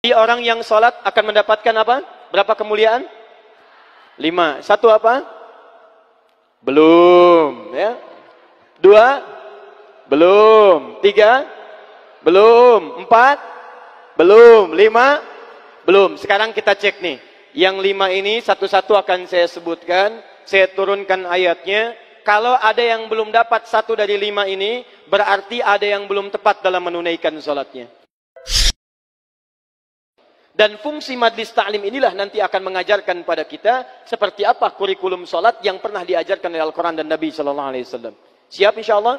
Jadi orang yang sholat akan mendapatkan apa? Berapa kemuliaan? 5. 1 apa? Belum. Ya. 2? Belum. 3? Belum. 4? Belum. 5? Belum. Sekarang kita cek nih. Yang 5 ini satu-satu akan saya sebutkan. Saya turunkan ayatnya. Kalau ada yang belum dapat 1 dari 5 ini, berarti ada yang belum tepat dalam menunaikan sholatnya. Dan fungsi majlis ta'lim inilah nanti akan mengajarkan pada kita seperti apa kurikulum sholat yang pernah diajarkan oleh Al-Quran dan Nabi SAW. Siap insyaAllah?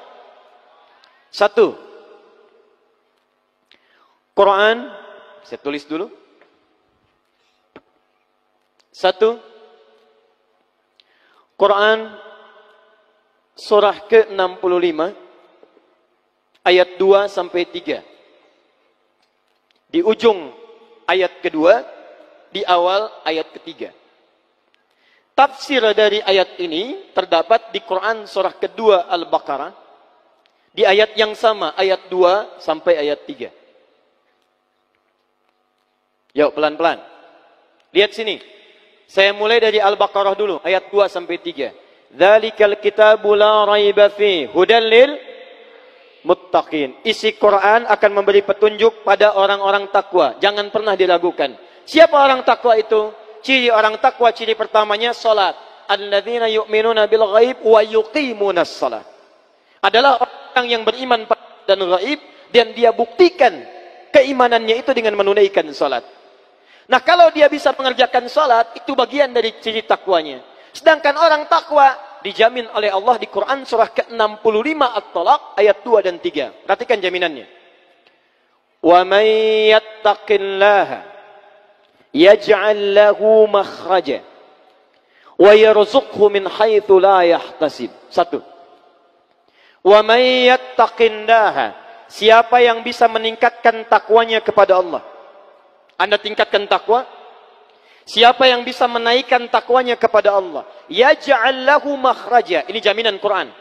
1. Quran, saya tulis dulu. 1. Quran surah ke-65 ayat 2 sampai 3. Di ujung ayat kedua, di awal ayat ketiga. Tafsir dari ayat ini terdapat di Quran surah kedua Al-Baqarah, di ayat yang sama, ayat 2 sampai ayat 3. Yuk pelan-pelan. Lihat sini. Saya mulai dari Al-Baqarah dulu, ayat 2 sampai 3. Dzalikal kitabu la raiba fi hudal lil muttaqin. Isi Quran akan memberi petunjuk pada orang-orang takwa. Jangan pernah diragukan. Siapa orang takwa itu? Ciri orang takwa, ciri pertamanya salat. Alladzina yu'minuna bil ghaib wa yuqimunas salat. Adalah orang yang beriman dan ghaib dan dia buktikan keimanannya itu dengan menunaikan salat. Nah, kalau dia bisa mengerjakan salat, itu bagian dari ciri takwanya. Sedangkan orang takwa dijamin oleh Allah di Quran surah ke-65 At-Talaq ayat 2 dan 3. Perhatikan jaminannya. Wa may yattaqillaha yaj'al lahu makhraja wa yarzuqhu min haitsu la yahtasib. 1. Wa may yattaqillaha, siapa yang bisa meningkatkan takwanya kepada Allah. Anda tingkatkan takwa? Siapa yang bisa menaikkan takwanya kepada Allah, yaj'al lahu makhraja. Ini jaminan Quran.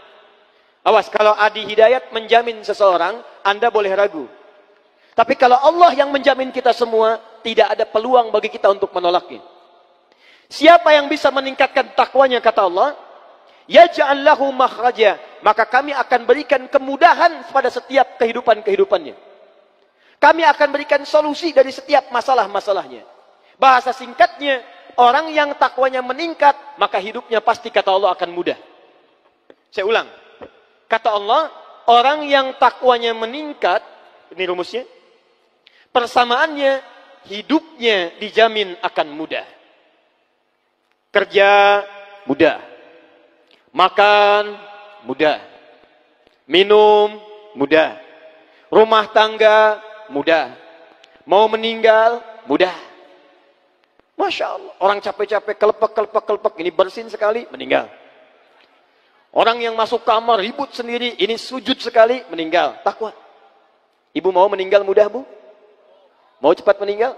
Awas, kalau Adi Hidayat menjamin seseorang, Anda boleh ragu. Tapi kalau Allah yang menjamin kita semua, tidak ada peluang bagi kita untuk menolaknya. Siapa yang bisa meningkatkan takwanya, kata Allah, yaj'al lahu makhraja, maka kami akan berikan kemudahan pada setiap kehidupannya. Kami akan berikan solusi dari setiap masalah-masalahnya. Bahasa singkatnya, orang yang takwanya meningkat, maka hidupnya pasti, kata Allah, akan mudah. Saya ulang. Kata Allah, orang yang takwanya meningkat, ini rumusnya, persamaannya, hidupnya dijamin akan mudah. Kerja, mudah. Makan, mudah. Minum, mudah. Rumah tangga, mudah. Mau meninggal, mudah. Masya Allah, orang capek-capek, kelepek, ini bersin sekali, meninggal. Orang yang masuk kamar, ribut sendiri, ini sujud sekali, meninggal. Takwa. Ibu mau meninggal mudah, Bu? Mau cepat meninggal?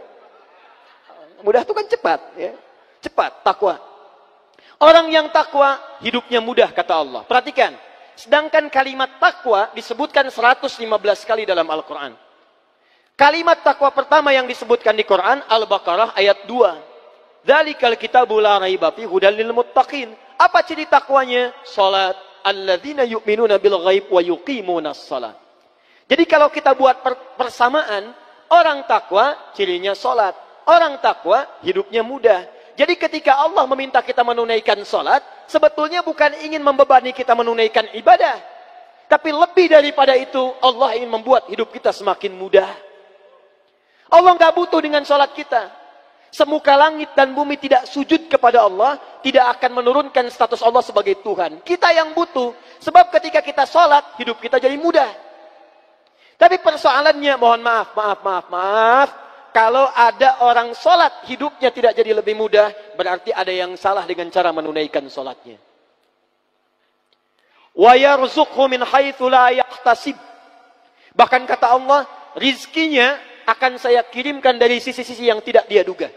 Mudah itu kan cepat. Ya. Cepat, takwa. Orang yang takwa, hidupnya mudah, kata Allah. Perhatikan, sedangkan kalimat takwa disebutkan 115 kali dalam Al-Quran. Kalimat takwa pertama yang disebutkan di Quran, Al-Baqarah ayat 2. Dzalikal kitabu la raiba fi hudal lil muttaqin. Apa ciri takwanya? Salat. Alladzina yu'minuna bil ghaib wa yuqimunas salat. Jadi kalau kita buat persamaan, orang takwa cirinya salat. Orang takwa hidupnya mudah. Jadi ketika Allah meminta kita menunaikan salat, sebetulnya bukan ingin membebani kita menunaikan ibadah. Tapi lebih daripada itu, Allah ingin membuat hidup kita semakin mudah. Allah nggak butuh dengan salat kita. Semuka langit dan bumi tidak sujud kepada Allah, tidak akan menurunkan status Allah sebagai Tuhan. Kita yang butuh, sebab ketika kita sholat, hidup kita jadi mudah. Tapi persoalannya, mohon maaf, kalau ada orang sholat, hidupnya tidak jadi lebih mudah, berarti ada yang salah dengan cara menunaikan sholatnya. Wa yarzuqhu min haitsu la yahtasib. Bahkan kata Allah, rizkinya akan saya kirimkan dari sisi-sisi yang tidak dia duga.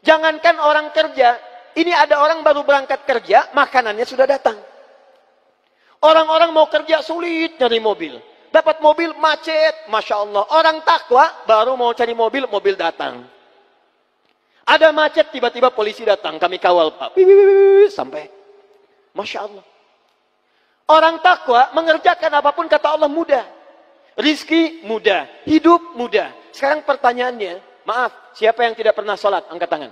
Jangankan orang kerja, ini ada orang baru berangkat kerja, makanannya sudah datang. Orang-orang mau kerja sulit nyari mobil. Dapat mobil macet, Masya Allah. Orang takwa baru mau cari mobil, mobil datang. Ada macet, tiba-tiba polisi datang. Kami kawal, Pak. Sampai. Masya Allah. Orang takwa mengerjakan apapun kata Allah mudah. Rizki mudah. Hidup mudah. Sekarang pertanyaannya, maaf, siapa yang tidak pernah sholat? Angkat tangan.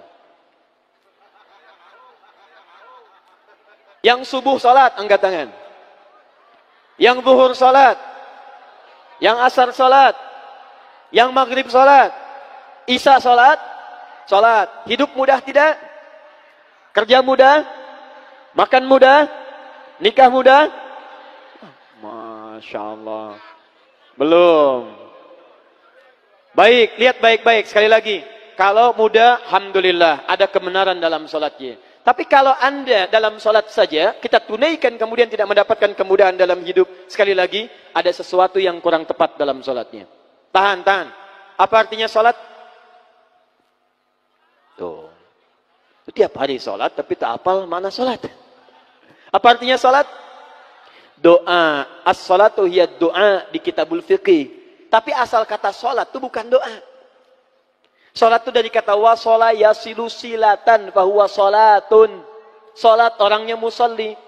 Yang subuh sholat, angkat tangan. Yang zuhur sholat. Yang asar sholat. Yang maghrib sholat. Isya sholat. Sholat. Hidup mudah tidak? Kerja mudah? Makan mudah? Nikah mudah? Masya Allah. Belum. Baik, lihat baik-baik. Sekali lagi. Kalau mudah, alhamdulillah. Ada kebenaran dalam sholatnya. Tapi kalau Anda dalam sholat saja, kita tunaikan kemudian tidak mendapatkan kemudahan dalam hidup. Sekali lagi, ada sesuatu yang kurang tepat dalam sholatnya. Tahan, tahan. Apa artinya sholat? Tuh. Tiap hari sholat, tapi tak hafal mana sholat. Apa artinya sholat? Doa. As-sholatu hiya doa di kitabul fiqih. Tapi asal kata sholat itu bukan doa. Sholat itu dari kata wasola yasilu silatan fahuwa sholatun. Sholat orangnya musalli.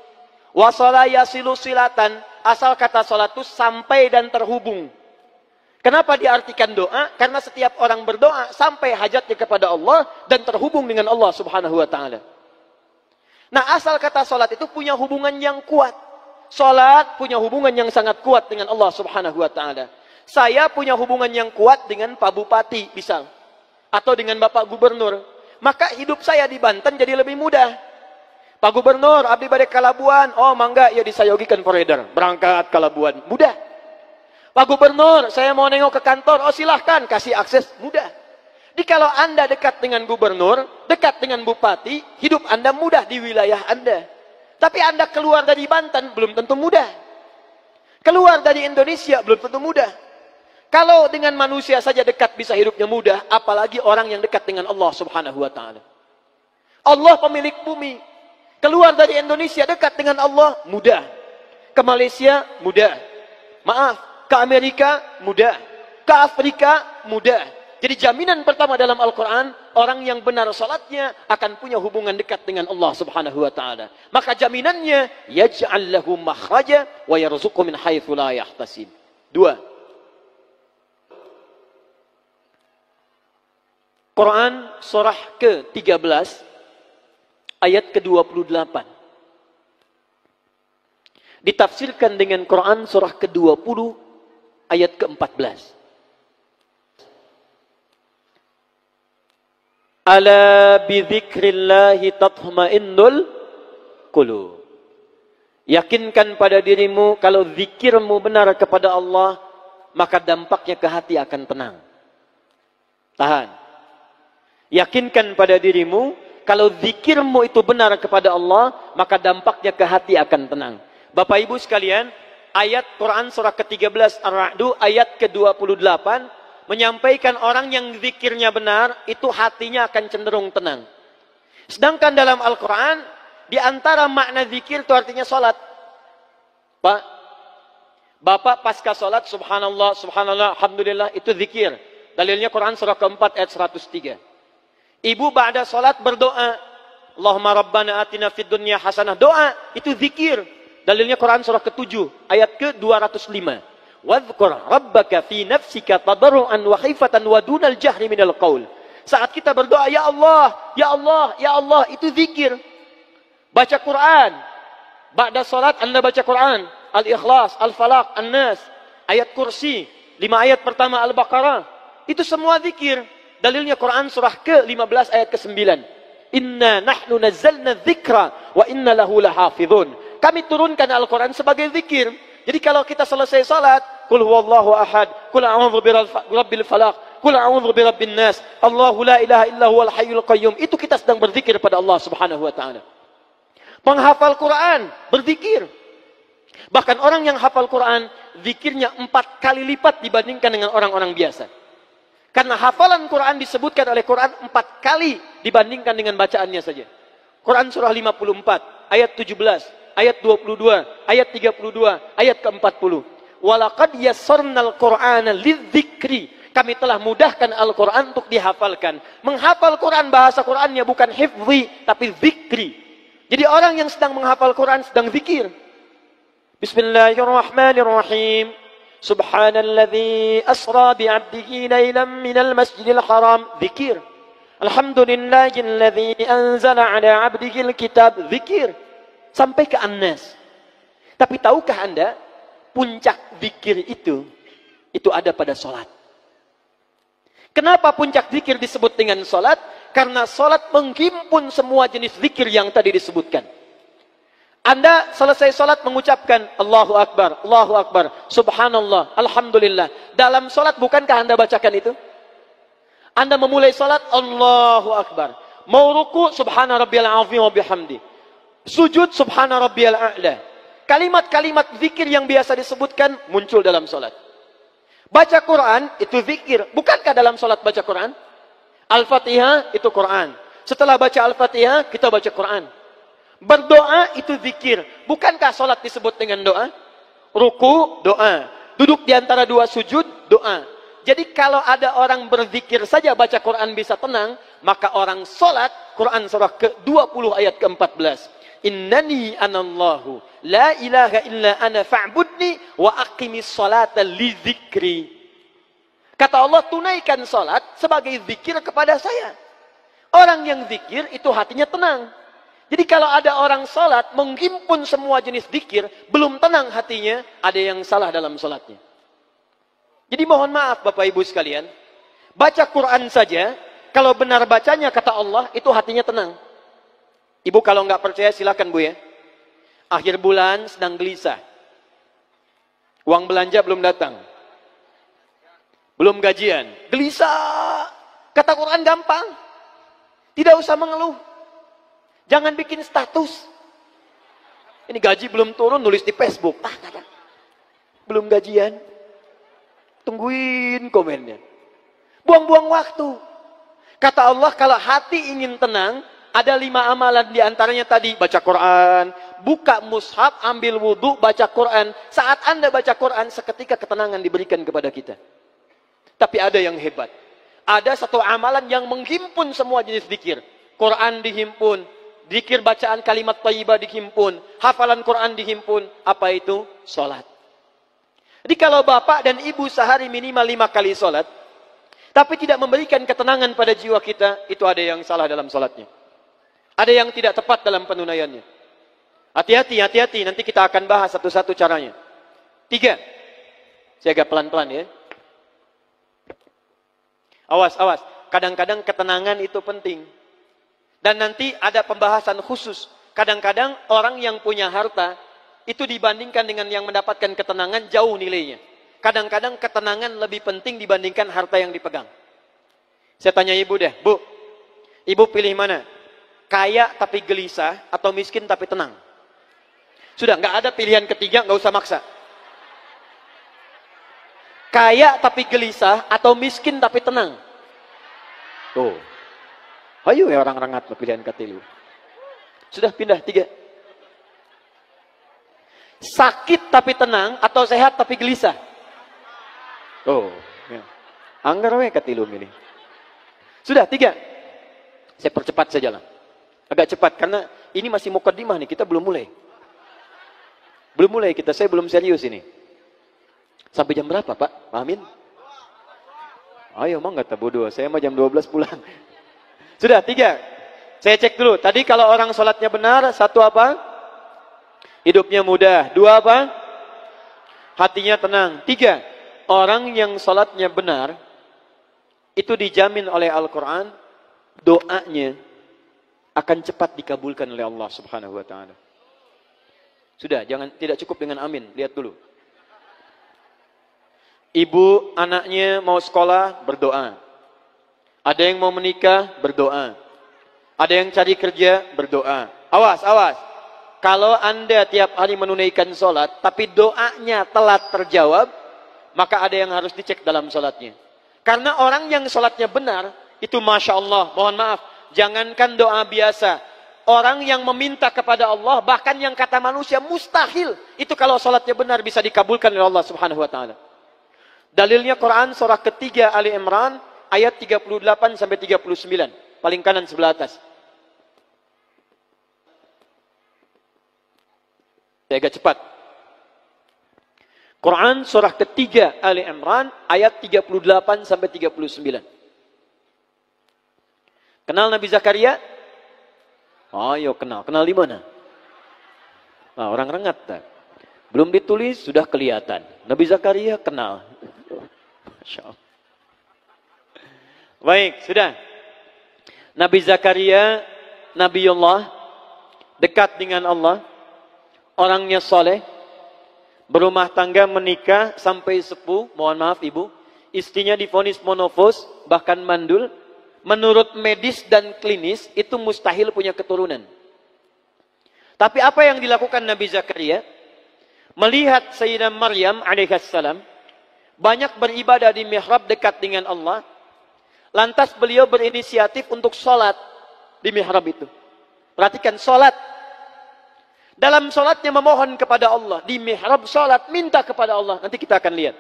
Wasola yasilu silatan. Asal kata sholat itu sampai dan terhubung. Kenapa diartikan doa? Karena setiap orang berdoa sampai hajatnya kepada Allah dan terhubung dengan Allah subhanahu wa ta'ala. Nah, asal kata sholat itu punya hubungan yang kuat. Sholat punya hubungan yang sangat kuat dengan Allah subhanahu wa ta'ala. Saya punya hubungan yang kuat dengan Pak Bupati, misal. Atau dengan Bapak Gubernur. Maka hidup saya di Banten jadi lebih mudah. Pak Gubernur, abdi bade ka Labuan. Oh, mangga, ya disayogikan foreigner. Berangkat ke Labuan. Mudah. Pak Gubernur, saya mau nengok ke kantor. Oh, silahkan, kasih akses. Mudah. Jadi kalau Anda dekat dengan Gubernur, dekat dengan Bupati, hidup Anda mudah di wilayah Anda. Tapi Anda keluar dari Banten, belum tentu mudah. Keluar dari Indonesia, belum tentu mudah. Kalau dengan manusia saja dekat bisa hidupnya mudah, apalagi orang yang dekat dengan Allah subhanahu wa ta'ala. Allah pemilik bumi. Keluar dari Indonesia dekat dengan Allah, mudah. Ke Malaysia, mudah. Maaf. Ke Amerika, mudah. Ke Afrika, mudah. Jadi jaminan pertama dalam Al-Quran, orang yang benar salatnya akan punya hubungan dekat dengan Allah subhanahu wa ta'ala. Maka jaminannya, yaj'al lahu makhraja wa yarzuqhu min haitsu la yahtasib. 2. Quran surah ke-13 ayat ke-28. Ditafsirkan dengan Quran surah ke-20 ayat ke-14. Ala bidzikrillahi tatma'innul qulub. Yakinkan pada dirimu kalau zikirmu benar kepada Allah, maka dampaknya ke hati akan tenang. Tahan. Yakinkan pada dirimu kalau zikirmu itu benar kepada Allah, maka dampaknya ke hati akan tenang. Bapak Ibu sekalian, ayat Quran surah ke-13 Ar-Ra'du ayat ke-28 menyampaikan orang yang zikirnya benar, itu hatinya akan cenderung tenang. Sedangkan dalam Al-Quran, di antara makna zikir itu artinya sholat. Pak, Bapak pasca sholat, subhanallah, subhanallah, alhamdulillah, itu zikir. Dalilnya Quran surah ke-4 ayat 103. Ibu ba'da sholat berdoa, Allahumma rabbana atina fid dunya hasanah. Doa, itu zikir. Dalilnya Quran surah ke-7 ayat ke-205. Wadhkur rabbaka fi nafsika tadarruan wa khifatan wa dunal jahri minal qaul. Saat kita berdoa, ya Allah, ya Allah, ya Allah, itu zikir. Baca Quran. Ba'da salat Anda baca Quran. Al-Ikhlas, Al-Falaq, An-Nas, ayat kursi, 5 ayat pertama Al-Baqarah. Itu semua zikir. Dalilnya Quran surah ke-15 ayat ke-9. Inna nahnu nazzalna dzikra wa inna lahu lahafizun. Kami turunkan Al-Quran sebagai zikir. Jadi kalau kita selesai salat, qul huwallahu ahad, qul a'udzu birabbil falaq, qul a'udzu birabbin nas, Allahu la ilaha illa huwal hayyul qayyum. Itu kita sedang berzikir pada Allah Subhanahu wa taala. Penghafal Quran berzikir. Bahkan orang yang hafal Quran, zikirnya 4 kali lipat dibandingkan dengan orang-orang biasa. Karena hafalan Quran disebutkan oleh Quran 4 kali dibandingkan dengan bacaannya saja. Quran surah 54 ayat 17, ayat 22, ayat 32, ayat ke-40. walaqad yassarnal Qur'ana lidzikri. Kami telah mudahkan Al-Quran untuk dihafalkan. Menghafal Quran, bahasa Qurannya bukan hifzi, tapi zikri. Jadi orang yang sedang menghafal Quran sedang zikir. Bismillahirrahmanirrahim. Subhanalladzi asra bi'abdihi laylan minal masjidil haram. Zikir. Alhamdulillahilladzi anzala ala abdihil kitab. Zikir. Sampai ke An-Nas. Tapi tahukah Anda, puncak zikir itu ada pada sholat. Kenapa puncak zikir disebut dengan sholat? Karena sholat menghimpun semua jenis zikir yang tadi disebutkan. Anda selesai sholat mengucapkan Allahu Akbar, Subhanallah, Alhamdulillah. Dalam sholat bukankah Anda bacakan itu? Anda memulai sholat Allahu Akbar. Mau ruku Subhana Rabbiyal Azim wa bihamdi. Sujud Subhana Rabbiyal A'la. Kalimat-kalimat zikir yang biasa disebutkan muncul dalam sholat. Baca Quran itu zikir. Bukankah dalam sholat baca Quran? Al-Fatihah itu Quran. Setelah baca Al-Fatihah kita baca Quran. Berdoa itu zikir. Bukankah sholat disebut dengan doa? Ruku, doa. Duduk di antara dua sujud, doa. Jadi kalau ada orang berzikir saja baca Quran bisa tenang, maka orang sholat, Quran surah ke-20 ayat ke-14. Innani anallahu la ilaha illa ana fa'budni wa aqimis salata li dzikri. Kata Allah, tunaikan salat sebagai zikir kepada saya. Orang yang zikir itu hatinya tenang. Jadi kalau ada orang salat menghimpun semua jenis zikir, belum tenang hatinya, ada yang salah dalam salatnya. Jadi mohon maaf Bapak Ibu sekalian, baca Quran saja, kalau benar bacanya kata Allah, itu hatinya tenang. Ibu kalau nggak percaya silakan Bu ya. Akhir bulan sedang gelisah. Uang belanja belum datang. Belum gajian. Gelisah. Kata Quran gampang. Tidak usah mengeluh. Jangan bikin status. Ini gaji belum turun nulis di Facebook. Belum gajian. Tungguin komennya. Buang-buang waktu. Kata Allah kalau hati ingin tenang, ada 5 amalan di antaranya tadi. Baca Quran, buka mushaf, ambil wudhu, baca Quran. Saat Anda baca Quran, seketika ketenangan diberikan kepada kita. Tapi ada yang hebat. Ada satu amalan yang menghimpun semua jenis zikir. Quran dihimpun, zikir bacaan kalimat thayyibah dihimpun, hafalan Quran dihimpun. Apa itu? Sholat. Jadi kalau bapak dan ibu sehari minimal 5 kali sholat, tapi tidak memberikan ketenangan pada jiwa kita, itu ada yang salah dalam sholatnya. Ada yang tidak tepat dalam penunaiannya. Hati-hati, hati-hati. Nanti kita akan bahas satu-satu caranya. 3. Saya agak pelan-pelan ya. Awas, awas. Kadang-kadang ketenangan itu penting. Dan nanti ada pembahasan khusus. Kadang-kadang orang yang punya harta, itu dibandingkan dengan yang mendapatkan ketenangan, jauh nilainya. Kadang-kadang ketenangan lebih penting dibandingkan harta yang dipegang. Saya tanya ibu deh. Bu, ibu pilih mana? Kaya tapi gelisah atau miskin tapi tenang? Sudah, nggak ada pilihan ketiga, nggak usah maksa. Kaya tapi gelisah atau miskin tapi tenang? Tuh. Ayo ya orang rangat pilihan ketilu. Sudah pindah 3. Sakit tapi tenang atau sehat tapi gelisah? Tuh. Ya. Anggar we ketilu ini. Sudah 3. Saya percepat saja lah. Agak cepat karena ini masih mukaddimah nih, kita belum mulai. Belum mulai kita, saya belum serius ini. Sampai jam berapa Pak? Pak Amin? Ayo emang nggak bodoh, saya mah jam 12 pulang. Sudah 3. Saya cek dulu. Tadi kalau orang sholatnya benar, 1 apa? Hidupnya mudah. 2 apa? Hatinya tenang. 3. Orang yang sholatnya benar, itu dijamin oleh Al-Quran, doanya akan cepat dikabulkan oleh Allah Subhanahu wa taala. Sudah, tidak cukup dengan amin, lihat dulu. Ibu anaknya mau sekolah, berdoa. Ada yang mau menikah, berdoa. Ada yang cari kerja, berdoa. Awas, awas. Kalau Anda tiap hari menunaikan sholat, tapi doanya telat terjawab, maka ada yang harus dicek dalam sholatnya. Karena orang yang sholatnya benar, itu Masya Allah, mohon maaf, jangankan doa biasa, orang yang meminta kepada Allah, bahkan yang kata manusia mustahil, itu kalau salatnya benar bisa dikabulkan oleh Allah Subhanahu wa taala. Dalilnya Quran surah ketiga Ali Imran ayat 38 sampai 39, paling kanan sebelah atas. Saya agak cepat. Quran surah ketiga Ali Imran ayat 38 sampai 39. Kenal Nabi Zakaria? Oh, yo kenal. Kenal di mana? Nah, orang rengat tak? Belum ditulis sudah kelihatan. Nabi Zakaria kenal. Masya Allah. Baik, sudah. Nabi Zakaria, Nabiullah, dekat dengan Allah, orangnya soleh, berumah tangga, menikah sampai sepuh. Mohon maaf ibu, istrinya divonis monofos, bahkan mandul. Menurut medis dan klinis itu mustahil punya keturunan. Tapi apa yang dilakukan Nabi Zakaria? Melihat Sayyidah Maryam alaihissalam banyak beribadah di mihrab dekat dengan Allah. Lantas beliau berinisiatif untuk sholat di mihrab itu. Perhatikan, sholat. Dalam sholatnya memohon kepada Allah. Di mihrab sholat, minta kepada Allah. Nanti kita akan lihat.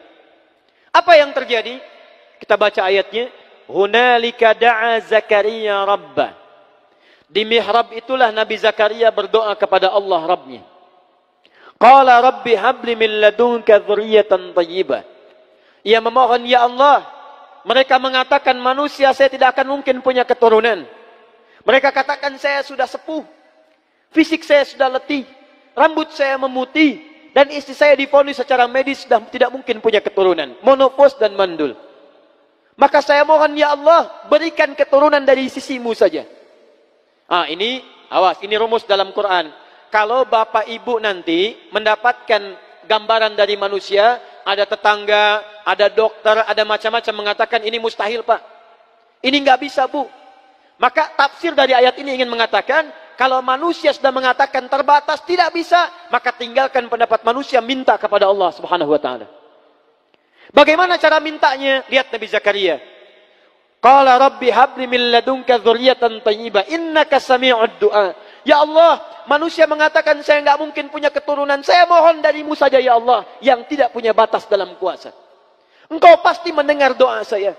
Apa yang terjadi? Kita baca ayatnya. Hunalika da'a Zakaria Rabbah. Di mihrab itulah Nabi Zakaria berdoa kepada Allah Rabbnya. Qala Rabbi habli min ladunka dzurriyyatan thayyibah. Ia memohon, ya Allah, mereka mengatakan manusia saya tidak akan mungkin punya keturunan. Mereka katakan saya sudah sepuh, fisik saya sudah letih, rambut saya memutih, dan istri saya divonis secara medis sudah tidak mungkin punya keturunan, monopos dan mandul. Maka saya mohon, ya Allah, berikan keturunan dari sisimu saja. Ini, awas, ini rumus dalam Quran. Kalau bapak ibu nanti mendapatkan gambaran dari manusia, ada tetangga, ada dokter, ada macam-macam mengatakan ini mustahil pak. Ini nggak bisa bu. Maka tafsir dari ayat ini ingin mengatakan, kalau manusia sudah mengatakan terbatas, tidak bisa, maka tinggalkan pendapat manusia, minta kepada Allah Subhanahu wa taala. Bagaimana cara mintanya? Lihat Nabi Zakaria. Qala Rabbi habli min ladunka dzurriyyatan thayyibah innaka sami'ud du'a. Ya Allah, manusia mengatakan saya enggak mungkin punya keturunan. Saya mohon darimu saja ya Allah yang tidak punya batas dalam kuasa. Engkau pasti mendengar doa saya.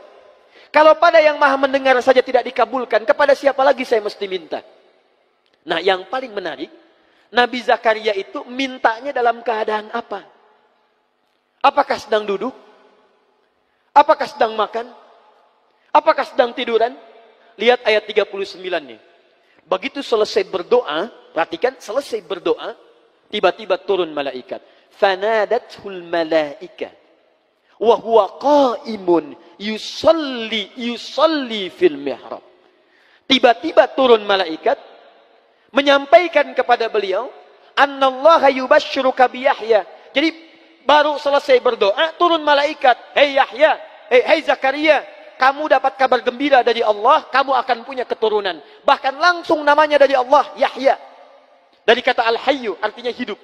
Kalau pada yang Maha mendengar saja tidak dikabulkan, kepada siapa lagi saya mesti minta? Nah, yang paling menarik, Nabi Zakaria itu mintanya dalam keadaan apa? Apakah sedang duduk? Apakah sedang makan? Apakah sedang tiduran? Lihat ayat 39-nya. Begitu selesai berdoa, perhatikan, selesai berdoa, tiba-tiba turun malaikat. Fanadathul malaika wa huwa qa'imun yusalli fil mihrab. Tiba-tiba turun malaikat menyampaikan kepada beliau, annallaha yubashshiruka bi Yahya. Jadi baru selesai berdoa, turun malaikat. Hei Yahya, hei Zakaria, kamu dapat kabar gembira dari Allah, kamu akan punya keturunan. Bahkan langsung namanya dari Allah, Yahya. Dari kata Al-Hayyu, artinya hidup.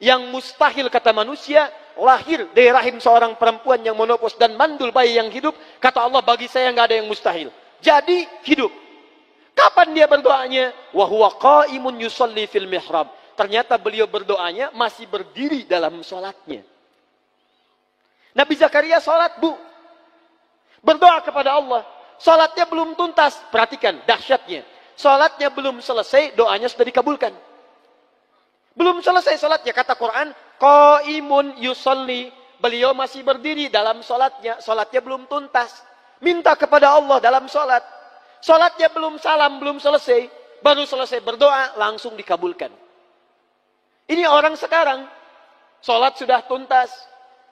Yang mustahil kata manusia, lahir dari rahim seorang perempuan yang monopos dan mandul bayi yang hidup. Kata Allah, bagi saya nggak ada yang mustahil. Jadi, hidup. Kapan dia berdoanya? Wa huwa qa'imun yusalli fil mihrab. Ternyata beliau berdoanya masih berdiri dalam sholatnya. Nabi Zakaria sholat bu. Berdoa kepada Allah. Sholatnya belum tuntas. Perhatikan dahsyatnya. Sholatnya belum selesai, doanya sudah dikabulkan. Belum selesai sholatnya. Kata Quran, qa'imun yusalli. Beliau masih berdiri dalam sholatnya. Sholatnya belum tuntas. Minta kepada Allah dalam sholat. Sholatnya belum salam, belum selesai. Baru selesai berdoa, langsung dikabulkan. Ini orang sekarang, sholat sudah tuntas.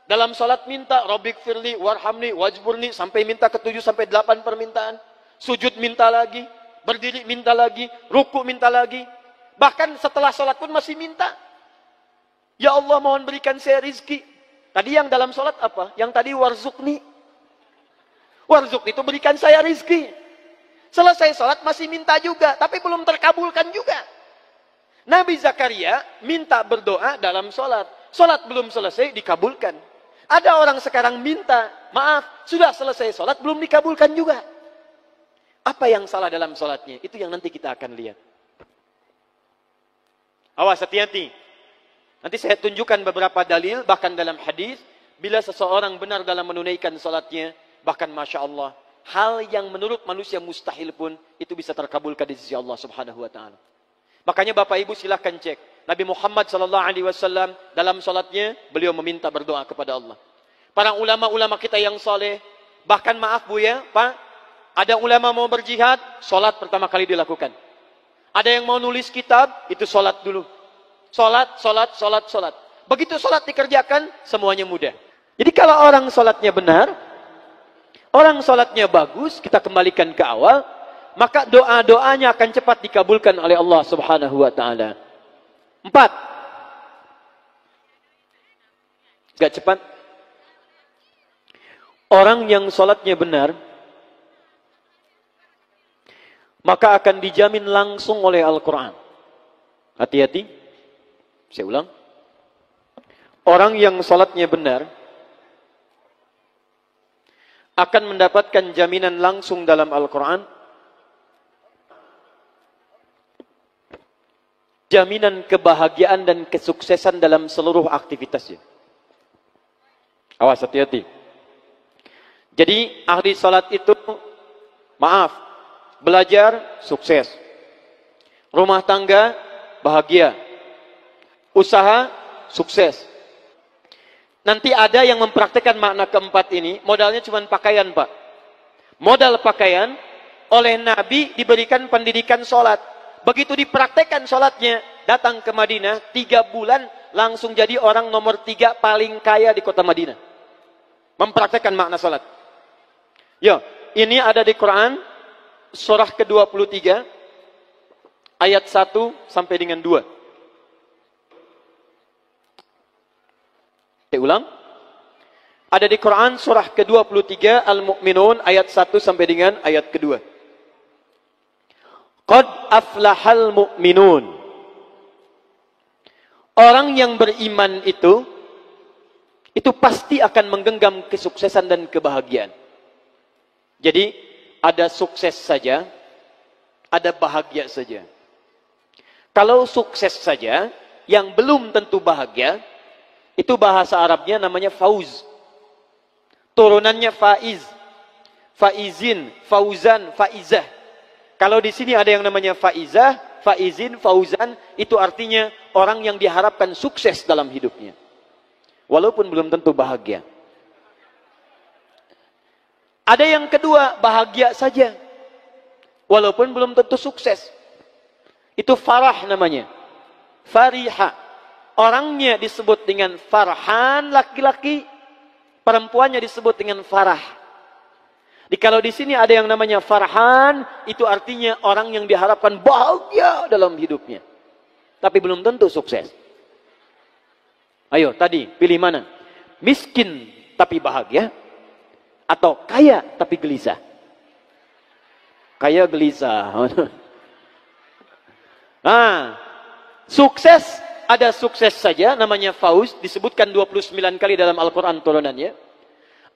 Dalam sholat minta, Rabbik firli, warhamni, wajburni, sampai minta ke 7 sampai 8 permintaan. Sujud minta lagi, berdiri minta lagi, ruku minta lagi. Bahkan setelah sholat pun masih minta. Ya Allah mohon berikan saya rizki. Tadi yang dalam sholat apa? Yang tadi warzukni. Warzukni itu berikan saya rizki. Selesai sholat masih minta juga, tapi belum terkabulkan juga. Nabi Zakaria minta berdoa dalam sholat. Sholat belum selesai, dikabulkan. Ada orang sekarang minta, maaf, sudah selesai sholat, belum dikabulkan juga. Apa yang salah dalam sholatnya? Itu yang nanti kita akan lihat. Awas, hati-hati. Nanti saya tunjukkan beberapa dalil, bahkan dalam hadis, bila seseorang benar dalam menunaikan salatnya, bahkan Masya Allah, hal yang menurut manusia mustahil pun, itu bisa terkabulkan di sisi Allah Subhanahu Wa Taala. Makanya Bapak Ibu silahkan cek. Nabi Muhammad SAW dalam salatnya, beliau meminta berdoa kepada Allah. Para ulama-ulama kita yang soleh, bahkan maaf Bu ya, Pak, ada ulama mau berjihad, salat pertama kali dilakukan. Ada yang mau nulis kitab, itu salat dulu. Salat, salat, salat, salat. Begitu salat dikerjakan, semuanya mudah. Jadi kalau orang salatnya benar, orang salatnya bagus, kita kembalikan ke awal, maka doa-doanya akan cepat dikabulkan oleh Allah Subhanahu Wa Taala. 4. Gak cepat. Orang yang salatnya benar, maka akan dijamin langsung oleh Al-Quran. Hati-hati. Saya ulang. Orang yang salatnya benar akan mendapatkan jaminan langsung dalam Al-Quran. Jaminan kebahagiaan dan kesuksesan dalam seluruh aktivitasnya. Awas, hati-hati. Jadi ahli salat itu, maaf, belajar sukses, rumah tangga bahagia, usaha sukses. Nanti ada yang mempraktikkan makna keempat ini, modalnya cuma pakaian Pak. Modal pakaian, oleh Nabi diberikan pendidikan salat. Begitu dipraktekkan sholatnya, datang ke Madinah, 3 bulan, langsung jadi orang nomor 3 paling kaya di kota Madinah. Mempraktekkan makna sholat. Ya, ini ada di Quran, surah ke-23, ayat 1 sampai dengan 2. Saya ulang. Ada di Quran, surah ke-23, Al-Mu'minun, ayat 1 sampai dengan ayat kedua. Qad aflahal mu'minun. Orang yang beriman itu pasti akan menggenggam kesuksesan dan kebahagiaan. Jadi, ada sukses saja, ada bahagia saja. Kalau sukses saja, yang belum tentu bahagia, itu bahasa Arabnya namanya fauz. Turunannya faiz, faizin, fauzan, faizah. Kalau di sini ada yang namanya faizah, faizin, fauzan, itu artinya orang yang diharapkan sukses dalam hidupnya. Walaupun belum tentu bahagia. Ada yang kedua, bahagia saja. Walaupun belum tentu sukses. Itu farah namanya. Fariha. Orangnya disebut dengan farhan laki-laki, perempuannya disebut dengan farah. Kalau di sini ada yang namanya farhan, itu artinya orang yang diharapkan bahagia dalam hidupnya. Tapi belum tentu sukses. Ayo, tadi pilih mana? Miskin tapi bahagia, atau kaya tapi gelisah? Kaya gelisah. Nah, sukses, ada sukses saja, namanya fauz, disebutkan 29 kali dalam Al-Quran turunannya.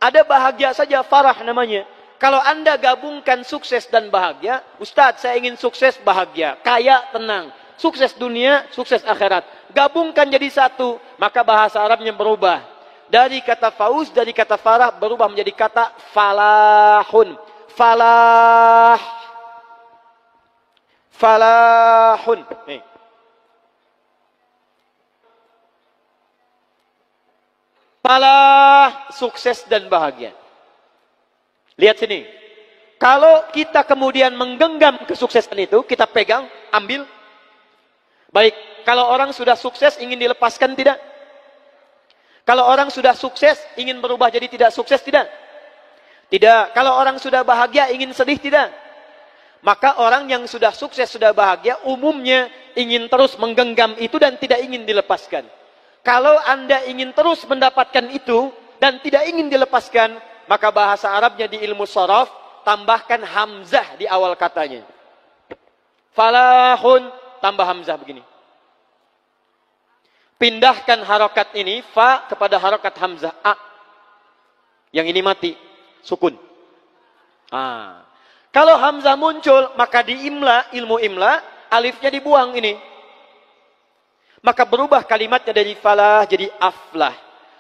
Ada bahagia saja, farah namanya. Kalau Anda gabungkan sukses dan bahagia, Ustadz saya ingin sukses bahagia, kaya tenang, sukses dunia, sukses akhirat. Gabungkan jadi satu, maka bahasa Arabnya berubah. Dari kata fauz, dari kata farah, berubah menjadi kata falahun. Falah. Falahun. Nih. Falah, sukses dan bahagia. Lihat sini. Kalau kita kemudian menggenggam kesuksesan itu, kita pegang, ambil. Baik, kalau orang sudah sukses ingin dilepaskan tidak? Kalau orang sudah sukses ingin berubah jadi tidak sukses tidak? Tidak. Kalau orang sudah bahagia ingin sedih tidak? Maka orang yang sudah sukses, sudah bahagia, umumnya ingin terus menggenggam itu dan tidak ingin dilepaskan. Kalau Anda ingin terus mendapatkan itu dan tidak ingin dilepaskan, maka bahasa Arabnya di ilmu sharaf, tambahkan hamzah di awal katanya. Falahun, tambah hamzah begini. Pindahkan harokat ini, fa kepada harokat hamzah, a. Yang ini mati, sukun. Kalau hamzah muncul, maka di imla, ilmu imla, alifnya dibuang ini. Maka berubah kalimatnya dari falah jadi aflah.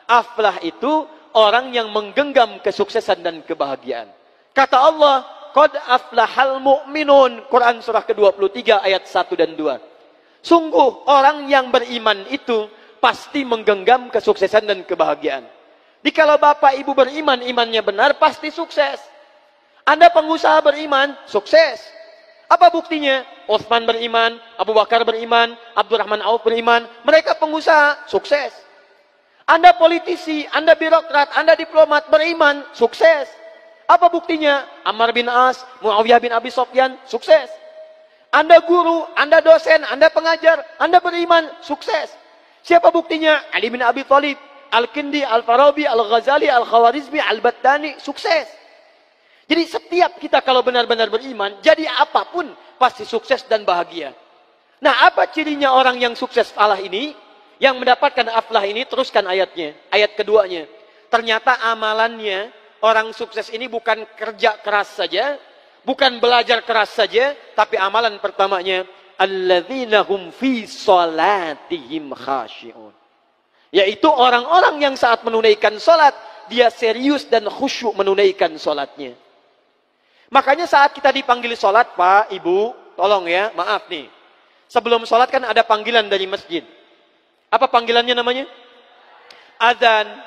Aflah itu orang yang menggenggam kesuksesan dan kebahagiaan. Kata Allah, qad aflahal mu'minun. Quran surah ke-23 ayat 1 dan 2. Sungguh orang yang beriman itu pasti menggenggam kesuksesan dan kebahagiaan. Jikalau bapak ibu beriman, imannya benar, pasti sukses. Anda pengusaha beriman, sukses. Apa buktinya? Utsman beriman, Abu Bakar beriman, Abdurrahman Auf beriman. Mereka pengusaha, sukses. Anda politisi, Anda birokrat, Anda diplomat beriman, sukses. Apa buktinya? Ammar bin As, Muawiyah bin Abi Sufyan, sukses. Anda guru, Anda dosen, Anda pengajar, Anda beriman, sukses. Siapa buktinya? Ali bin Abi Thalib, Al-Kindi, Al-Farabi, Al-Ghazali, Al-Khawarizmi, Al-Battani, sukses. Jadi setiap kita kalau benar-benar beriman, jadi apapun pasti sukses dan bahagia. Nah, apa cirinya orang yang sukses falah ini? Yang mendapatkan aflah ini, teruskan ayatnya. Ayat keduanya. Ternyata amalannya, orang sukses ini bukan kerja keras saja, bukan belajar keras saja, tapi amalan pertamanya, alladzina hum fi salatihim khashi'un. Yaitu orang-orang yang saat menunaikan salat, dia serius dan khusyuk menunaikan salatnya. Makanya saat kita dipanggil salat, Pak, Ibu, tolong ya, maaf nih. Sebelum salat kan ada panggilan dari masjid. Apa panggilannya namanya? Adzan.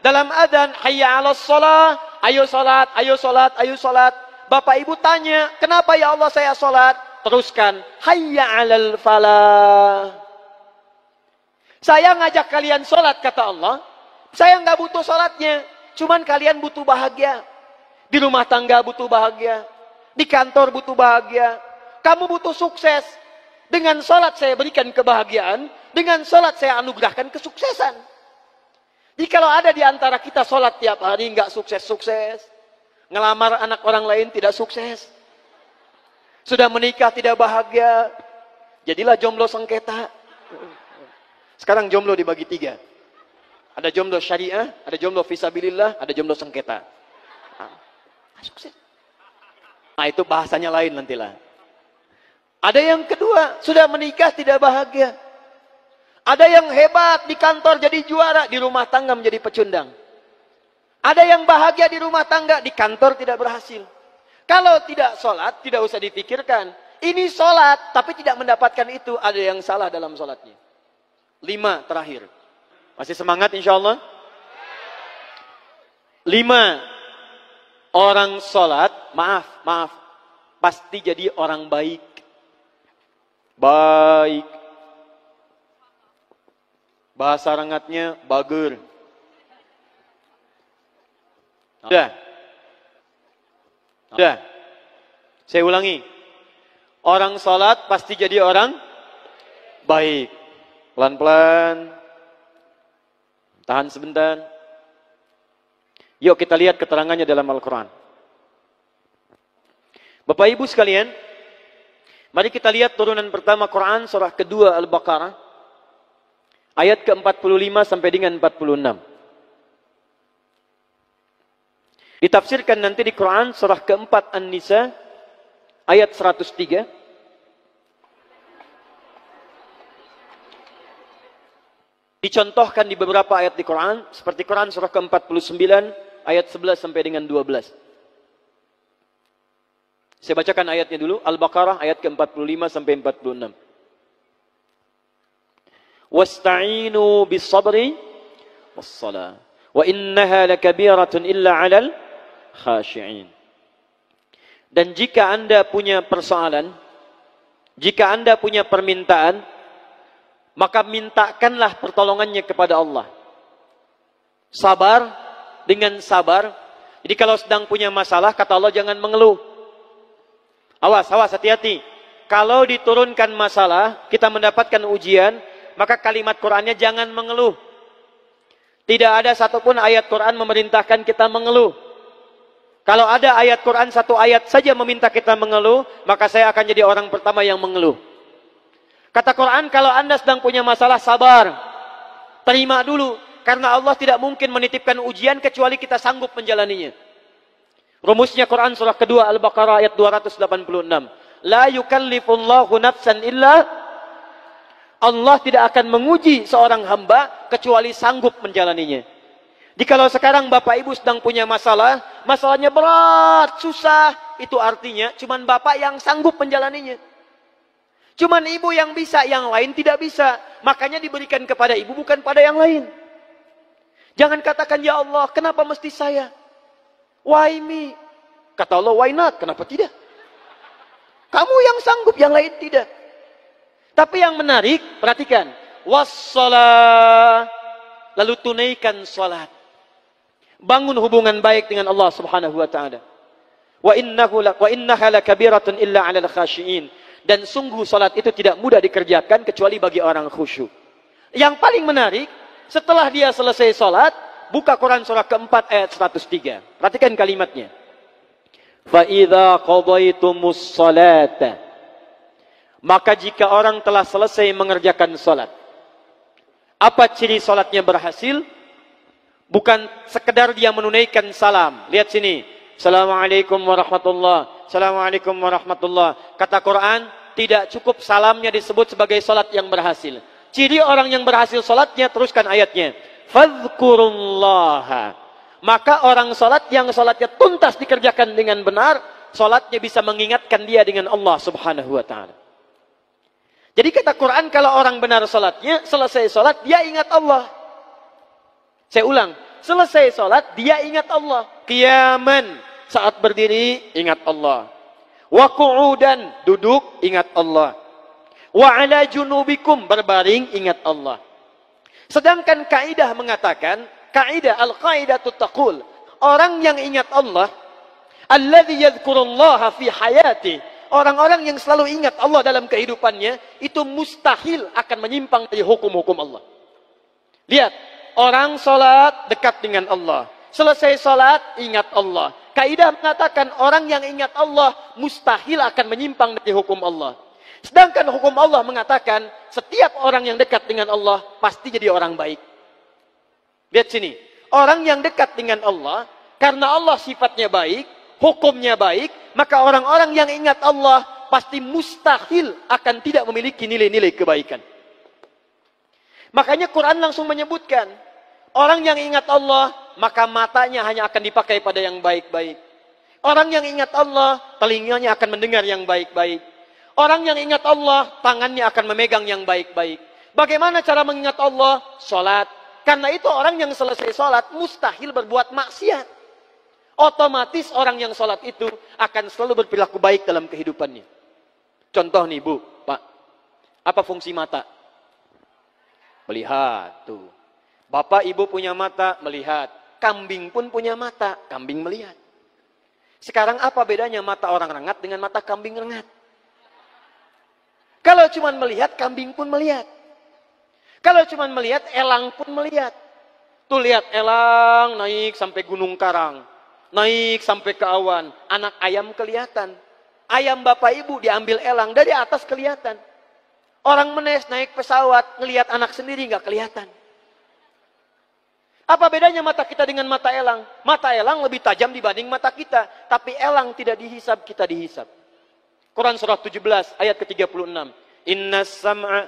Dalam adzan, hayya 'alas shalah, ayo salat, ayo salat, ayo salat. Bapak Ibu tanya, kenapa ya Allah saya salat? Teruskan, hayya 'alal falah. Saya ngajak kalian salat, kata Allah. Saya nggak butuh salatnya, cuman kalian butuh bahagia. Di rumah tangga butuh bahagia. Di kantor butuh bahagia. Kamu butuh sukses. Dengan salat saya berikan kebahagiaan. Dengan salat saya anugerahkan kesuksesan. Jadi kalau ada di antara kita salat tiap hari nggak sukses-sukses. Ngelamar anak orang lain tidak sukses. Sudah menikah tidak bahagia. Jadilah jomblo sengketa. Sekarang jomblo dibagi 3. Ada jomblo syariah, ada jomblo fisabilillah, ada jomblo sengketa. Sukses. Nah, itu bahasanya lain nantilah. Ada yang kedua, sudah menikah tidak bahagia. Ada yang hebat di kantor jadi juara, di rumah tangga menjadi pecundang. Ada yang bahagia di rumah tangga, di kantor tidak berhasil. Kalau tidak sholat, tidak usah dipikirkan. Ini sholat, tapi tidak mendapatkan itu, ada yang salah dalam sholatnya. 5 terakhir. Masih semangat insya Allah? 5. Orang sholat, maaf, pasti jadi orang baik. Baik. Bahasa rengatnya, bager. Sudah. Saya ulangi. Orang sholat pasti jadi orang baik. Pelan-pelan. Tahan sebentar. Yuk kita lihat keterangannya dalam Al-Quran. Bapak Ibu sekalian, mari kita lihat turunan pertama Quran surah kedua Al-Baqarah. Ayat ke-45 sampai dengan 46. Ditafsirkan nanti di Quran surah keempat An-Nisa ayat 103. Dicontohkan di beberapa ayat di Quran, seperti Quran surah ke-49 ayat 11 sampai dengan 12. Saya bacakan ayatnya dulu, Al-Baqarah ayat ke-45 sampai 46. Wasta'inu bis-sabri was-salah wa innaha lakabiratun illa 'alal khashi'in. Dan jika Anda punya persoalan, jika Anda punya permintaan, maka mintakanlah pertolongannya kepada Allah. Sabar dengan sabar. Jadi kalau sedang punya masalah, kata Allah jangan mengeluh. Awas, hati-hati. Kalau diturunkan masalah, kita mendapatkan ujian, maka kalimat Qur'annya jangan mengeluh. Tidak ada satupun ayat Qur'an memerintahkan kita mengeluh. Kalau ada ayat Qur'an satu ayat saja meminta kita mengeluh, maka saya akan jadi orang pertama yang mengeluh. Kata Quran, kalau Anda sedang punya masalah, sabar. Terima dulu. Karena Allah tidak mungkin menitipkan ujian kecuali kita sanggup menjalaninya. Rumusnya Quran surah kedua Al-Baqarah ayat 286. La yukallifullahu nafsan illa. Allah tidak akan menguji seorang hamba kecuali sanggup menjalaninya. Jikalau sekarang Bapak Ibu sedang punya masalah, masalahnya berat, susah, itu artinya cuman Bapak yang sanggup menjalaninya. Cuman Ibu yang bisa, yang lain tidak bisa. Makanya diberikan kepada Ibu, bukan pada yang lain. Jangan katakan, ya Allah, kenapa mesti saya? Why me? Kata Allah, why not? Kenapa tidak? Kamu yang sanggup, yang lain tidak. Tapi yang menarik, perhatikan. Wassalah. Lalu tunaikan salat. Bangun hubungan baik dengan Allah Subhanahu wa taala. Wa innaha lakabiratun illa 'alal khashiin. Dan sungguh salat itu tidak mudah dikerjakan kecuali bagi orang khusyuk. Yang paling menarik, setelah dia selesai salat, buka Quran surah keempat ayat 103. Perhatikan kalimatnya. Fa idza qadaytumus salata. Maka jika orang telah selesai mengerjakan salat. Apa ciri salatnya berhasil? Bukan sekedar dia menunaikan salam. Lihat sini. Assalamualaikum warahmatullahi. Assalamualaikum warahmatullahi. Kata Quran, tidak cukup salamnya disebut sebagai salat yang berhasil. Ciri orang yang berhasil salatnya, teruskan ayatnya. Fadhkurullaha. Maka orang salat yang salatnya tuntas dikerjakan dengan benar, salatnya bisa mengingatkan dia dengan Allah Subhanahu wa taala. Jadi kata Quran, kalau orang benar salatnya, selesai salat dia ingat Allah. Saya ulang, selesai salat dia ingat Allah. Qiyaman, saat berdiri ingat Allah. Wa qu'udan, duduk ingat Allah. Wa ala junubikum, berbaring ingat Allah. Sedangkan kaidah mengatakan, kaidah al-qaidatu taqul, orang yang ingat Allah, alladzi yadhkurullaha fi hayati, orang-orang yang selalu ingat Allah dalam kehidupannya, itu mustahil akan menyimpang dari hukum-hukum Allah. Lihat, orang salat dekat dengan Allah. Selesai salat ingat Allah. Kaidah mengatakan orang yang ingat Allah mustahil akan menyimpang dari hukum Allah. Sedangkan hukum Allah mengatakan setiap orang yang dekat dengan Allah pasti jadi orang baik. Lihat sini. Orang yang dekat dengan Allah, karena Allah sifatnya baik, hukumnya baik, maka orang-orang yang ingat Allah pasti mustahil akan tidak memiliki nilai-nilai kebaikan. Makanya Quran langsung menyebutkan, orang yang ingat Allah, maka matanya hanya akan dipakai pada yang baik-baik. Orang yang ingat Allah, telinganya akan mendengar yang baik-baik. Orang yang ingat Allah, tangannya akan memegang yang baik-baik. Bagaimana cara mengingat Allah? Salat. Karena itu orang yang selesai salat mustahil berbuat maksiat. Otomatis orang yang salat itu akan selalu berperilaku baik dalam kehidupannya. Contoh nih Bu, Pak. Apa fungsi mata? Melihat. Tuh. Bapak Ibu punya mata, melihat. Kambing pun punya mata, kambing melihat. Sekarang apa bedanya mata orang rengat dengan mata kambing rengat? Kalau cuma melihat, kambing pun melihat. Kalau cuma melihat, elang pun melihat. Tuh lihat, elang naik sampai Gunung Karang. Naik sampai ke awan. Anak ayam kelihatan. Ayam Bapak Ibu diambil elang, dari atas kelihatan. Orang menes naik pesawat, ngelihat anak sendiri nggak kelihatan. Apa bedanya mata kita dengan mata elang? Mata elang lebih tajam dibanding mata kita. Tapi elang tidak dihisab, kita dihisab. Quran surah 17 ayat ke-36. Inna sam'a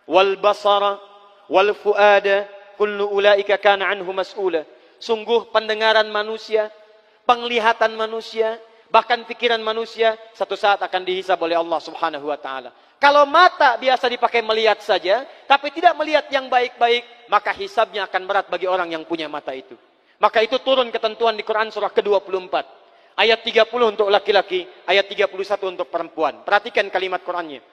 wal basara wal fuada kullu ulaika kana anhu mas'ula. Sungguh pendengaran manusia, penglihatan manusia, bahkan pikiran manusia satu saat akan dihisab oleh Allah Subhanahu wa taala. Kalau mata biasa dipakai melihat saja, tapi tidak melihat yang baik-baik, maka hisabnya akan berat bagi orang yang punya mata itu. Maka itu turun ketentuan di Quran surah ke-24. Ayat 30 untuk laki-laki, ayat 31 untuk perempuan. Perhatikan kalimat Qurannya.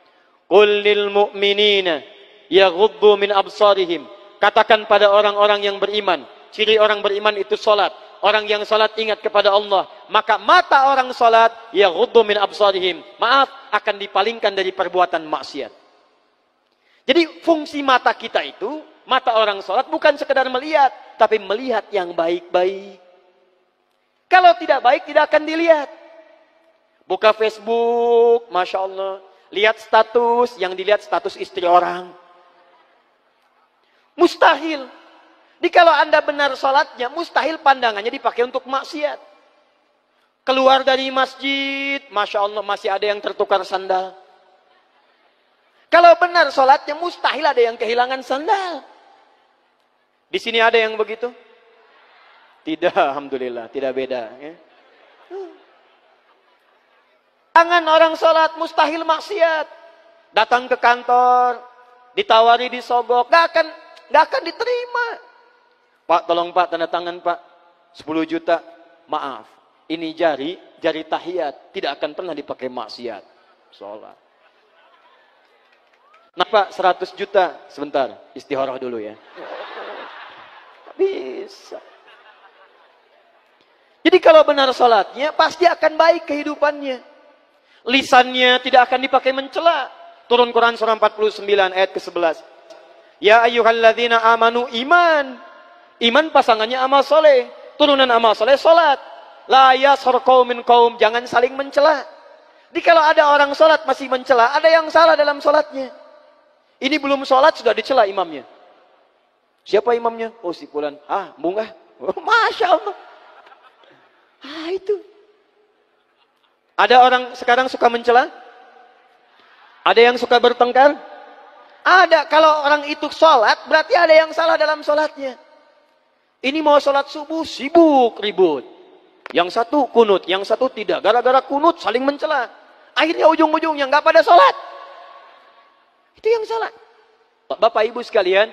Qul lil mu'minina yaghuddu min absarihim. Katakan pada orang-orang yang beriman, ciri orang beriman itu salat. Orang yang salat ingat kepada Allah, maka mata orang salat yaghuddu min absarihim. Maaf, akan dipalingkan dari perbuatan maksiat. Jadi fungsi mata kita itu, mata orang salat bukan sekedar melihat, tapi melihat yang baik-baik. Kalau tidak baik, tidak akan dilihat. Buka Facebook, Masya Allah. Lihat status, yang dilihat status istri orang. Mustahil. Jadi kalau Anda benar sholatnya, mustahil pandangannya dipakai untuk maksiat. Keluar dari masjid, Masya Allah masih ada yang tertukar sandal. Kalau benar sholatnya mustahil ada yang kehilangan sandal. Di sini ada yang begitu? Tidak, alhamdulillah, tidak beda. Ya. Jangan orang sholat mustahil maksiat. Datang ke kantor, ditawari disogok, gak akan diterima. Pak, tolong Pak, tanda tangan Pak, 10 juta, maaf. Ini jari tahiyat, tidak akan pernah dipakai maksiat. Sholat. Nah Pak, 100 juta, sebentar, istikharah dulu ya. Bisa. Jadi kalau benar sholatnya, pasti akan baik kehidupannya. Lisannya tidak akan dipakai mencela. Turun Quran surah 49 ayat ke-11. Ya ayyuhalladzina amanu iman. Iman pasangannya amal soleh. Turunan amal soleh, sholat. La yashar qaumin qaum, jangan saling mencela. Jadi kalau ada orang sholat masih mencela, ada yang salah dalam sholatnya. Ini belum sholat sudah dicela imamnya. Siapa imamnya? Oh si fulan. Bunga. Oh, Masya Allah. Itu. Ada orang sekarang suka mencela? Ada yang suka bertengkar? Ada. Kalau orang itu sholat, berarti ada yang salah dalam sholatnya. Ini mau sholat subuh, sibuk, ribut. Yang satu kunut, yang satu tidak. Gara-gara kunut saling mencela. Akhirnya ujung-ujungnya nggak pada sholat. Itu yang salah. Bapak Ibu sekalian,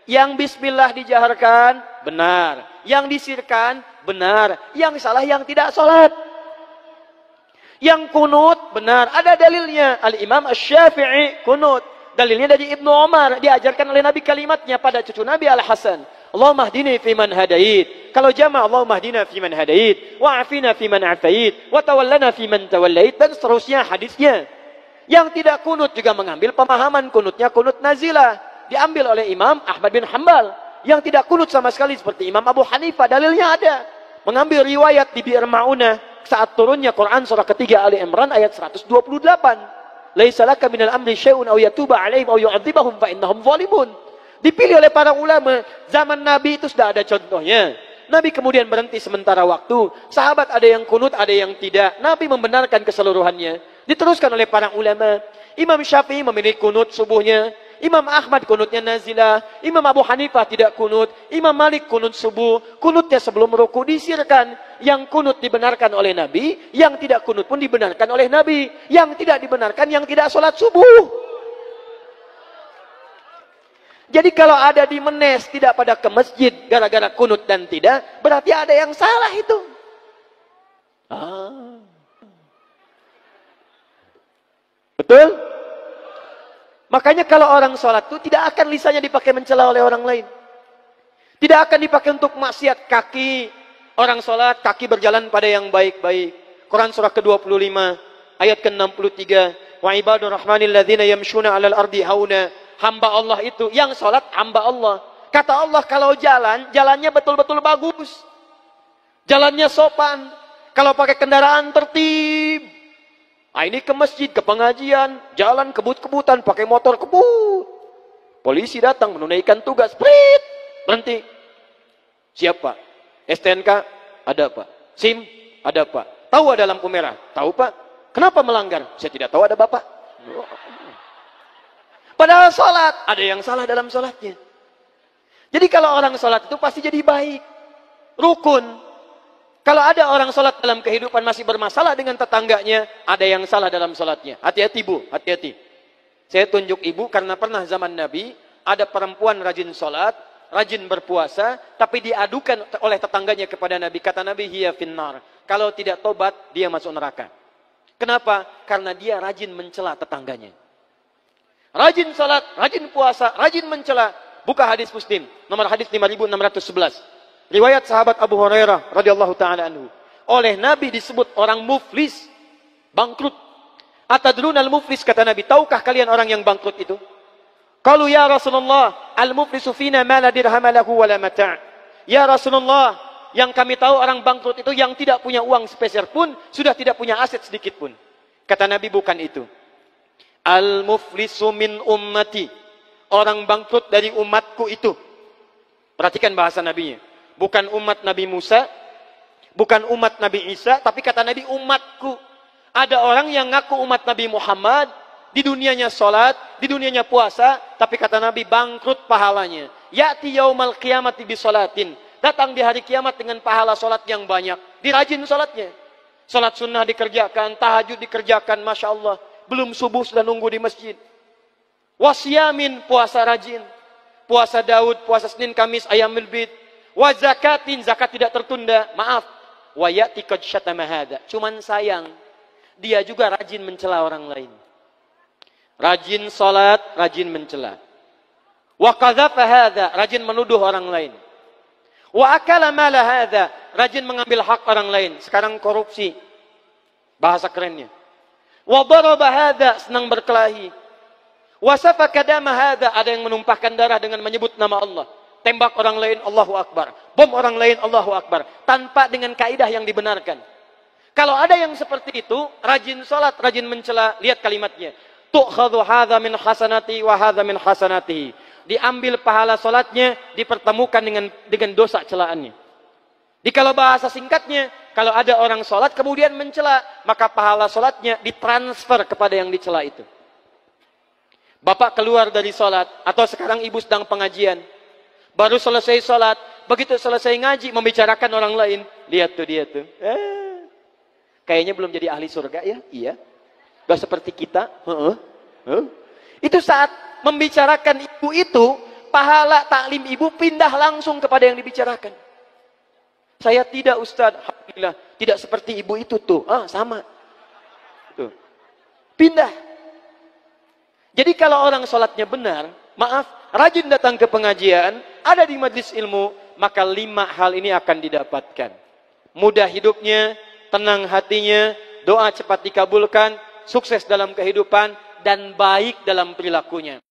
yang bismillah dijaharkan, benar. Yang disirkan, benar. Yang salah yang tidak sholat. Yang kunut, benar. Ada dalilnya. Al-Imam Asy-Syafi'i kunut. Dalilnya dari Ibnu Umar. Diajarkan oleh Nabi kalimatnya pada cucu Nabi Al-Hasan. Allahumma hdini fiman hadait. Kalau jama' Allahumma hdina fiman hadait. Wa'afina fiman afait. Wa tawallana fiman tawallait. Dan seterusnya hadisnya. Yang tidak kunut juga mengambil pemahaman kunutnya kunut nazilah. Diambil oleh Imam Ahmad bin Hanbal. Yang tidak kunut sama sekali seperti Imam Abu Hanifah. Dalilnya ada. Mengambil riwayat di Bi'r Ma'unah. Saat turunnya Quran surah ketiga Ali Imran ayat 128. Laisa laka minal amri syai'un aw yatuba 'alaihim aw yu'adzibahum fa innahum zalimun. Dipilih oleh para ulama. Zaman Nabi itu sudah ada contohnya. Nabi kemudian berhenti sementara waktu. Sahabat ada yang kunut, ada yang tidak. Nabi membenarkan keseluruhannya. Diteruskan oleh para ulama. Imam Syafi'i memilih kunut subuhnya. Imam Ahmad kunutnya nazilah. Imam Abu Hanifah tidak kunut. Imam Malik kunut subuh. Kunutnya sebelum ruku disirkan. Yang kunut dibenarkan oleh Nabi. Yang tidak kunut pun dibenarkan oleh Nabi. Yang tidak dibenarkan yang tidak sholat subuh. Jadi kalau ada di Menes tidak pada ke masjid gara-gara kunut dan tidak, berarti ada yang salah itu. Betul? Makanya kalau orang sholat itu tidak akan lisannya dipakai mencela oleh orang lain. Tidak akan dipakai untuk maksiat kaki. Orang sholat, kaki berjalan pada yang baik-baik. Quran surah ke-25, ayat ke-63. Wa ibadur rahmanil ladzina yamshuna 'alal ardi hauna. Hamba Allah itu, yang sholat hamba Allah. Kata Allah kalau jalannya betul-betul bagus. Jalannya sopan. Kalau pakai kendaraan tertib. Ini ke masjid, ke pengajian. Jalan kebut-kebutan, pakai motor kebut. Polisi datang menunaikan tugas. Prit, berhenti. Siapa? STNK? Ada Pak. SIM? Ada Pak. Tahu ada lampu merah? Tahu Pak. Kenapa melanggar? Saya tidak tahu ada Bapak. Padahal sholat, ada yang salah dalam sholatnya. Jadi kalau orang sholat itu pasti jadi baik. Rukun. Kalau ada orang sholat dalam kehidupan masih bermasalah dengan tetangganya, ada yang salah dalam sholatnya. Hati-hati Bu, hati-hati. Saya tunjuk Ibu karena pernah zaman Nabi, ada perempuan rajin sholat, rajin berpuasa, tapi diadukan oleh tetangganya kepada Nabi. Kata Nabi, hiya finnar. Kalau tidak tobat, dia masuk neraka. Kenapa? Karena dia rajin mencela tetangganya. Rajin salat, rajin puasa, rajin mencela. Buka hadis Muslim, nomor hadis 5611. Riwayat sahabat Abu Hurairah radhiyallahu taala anhu. Oleh Nabi disebut orang muflis, bangkrut. Atadrunal muflis, kata Nabi, tahukah kalian orang yang bangkrut itu? Qalu ya Rasulullah, al-muflisu fina ma la dirham lahu wa la mata'. Ya Rasulullah, yang kami tahu orang bangkrut itu yang tidak punya uang sepeser pun, sudah tidak punya aset sedikit pun. Kata Nabi, bukan itu. Al-muflisu min ummati. Orang bangkrut dari umatku itu. Perhatikan bahasa Nabinya. Bukan umat Nabi Musa, bukan umat Nabi Isa, tapi kata Nabi umatku. Ada orang yang ngaku umat Nabi Muhammad, Di dunianya sholat, di dunianya puasa, tapi kata Nabi bangkrut pahalanya. Ya'ti yaumal qiyamati bisolatin. Datang di hari kiamat dengan pahala sholat yang banyak. Dirajin sholatnya. Sholat sunnah dikerjakan, tahajud dikerjakan, Masya Allah. Belum subuh sudah nunggu di masjid. Wasyamin, puasa rajin. Puasa Daud, puasa Senin, Kamis, Ayamul Bid. Wa zakatin, zakat tidak tertunda. Maaf. Wa ya'ti qad syatama hadza. Cuman sayang, dia juga rajin mencela orang lain. Rajin salat, rajin mencela. Wa qadhafa hadza, rajin menuduh orang lain. Wa akala mala hadza, rajin mengambil hak orang lain. Sekarang korupsi. Bahasa kerennya. Wa daraba hadza, senang berkelahi. Wa safaka dama hadza, ada yang menumpahkan darah dengan menyebut nama Allah. Tembak orang lain, Allahu Akbar. Bom orang lain, Allahu Akbar. Tanpa dengan kaidah yang dibenarkan. Kalau ada yang seperti itu, rajin salat, rajin mencela, lihat kalimatnya. Tu'khadhu hadza min hasanati wa hadza min hasanatihi. Diambil pahala salatnya, dipertemukan dengan dosa celaannya. Di kalau bahasa singkatnya, kalau ada orang salat kemudian mencela, maka pahala salatnya ditransfer kepada yang dicela itu. Bapak keluar dari salat, atau sekarang ibu sedang pengajian. Baru selesai salat, begitu selesai ngaji, membicarakan orang lain. Lihat tuh dia tuh. Kayaknya belum jadi ahli surga ya? Iya. Gak seperti kita. Itu saat membicarakan ibu itu, pahala taklim ibu pindah langsung kepada yang dibicarakan. Saya tidak, Ustaz. Alhamdulillah. Tidak seperti ibu itu tuh. Sama. Tuh. Pindah. Jadi kalau orang sholatnya benar, maaf, rajin datang ke pengajian, ada di majlis ilmu, maka 5 hal ini akan didapatkan. Mudah hidupnya, tenang hatinya, doa cepat dikabulkan, sukses dalam kehidupan, dan baik dalam perilakunya.